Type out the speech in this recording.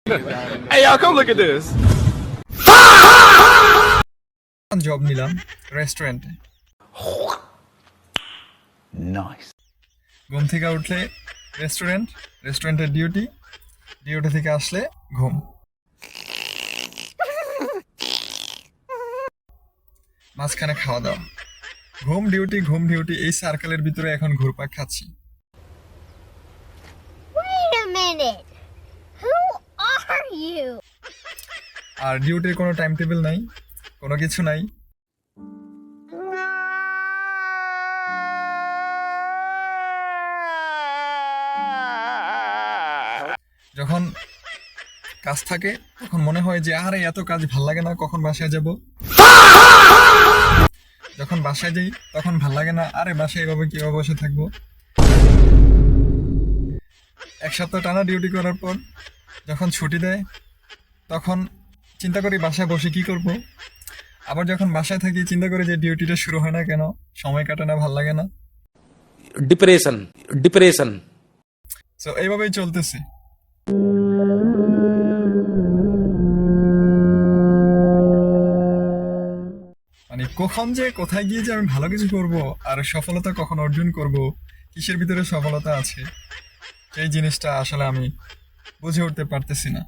Hey y'all, come look at this. Job নিলাম রেস্টুরেন্টে। Nice. ঘুম থেকে উঠলে রেস্টুরেন্টের ডিউটি থেকে আসলে ঘুম। মাঝখানে খাওয়া দাওয়া, ঘুম ডিউটি এই সার্কেলের ভিতরে এখন ঘুরপাক খাচ্ছি। Wait a minute. Who are you? আর ডিউটির কোনো টাইম টেবিল নাই, কোনো কিছু নাই। যখন কাজ থাকে তখন মনে হয় যে আরে এত কাজ ভাল লাগে না, কখন বাসায় যাব। যখন বাসায় যাই তখন ভাল লাগে না, আরে বাসায় এভাবে কিভাবে বসে থাকবো। এক সপ্তাহ টানা ডিউটি করার পর যখন ছুটি দেয় তখন চিন্তা করি বাসায় বসে কি করব। আবার যখন বাসায় থাকি চিন্তা করি যে ডিউটিটা শুরু হয় না কেন, সময় কাটে না, ভাল লাগে না। Depression. সো এইভাবেই চলতেছে। মানে কখন যে কোথায় গিয়ে যে আমি ভালো কিছু করব আর সফলতা কখন অর্জন করব, কিসের ভিতরে সফলতা আছে, সেই জিনিসটা আসলে আমি বুঝে উঠতে পারতেছি না।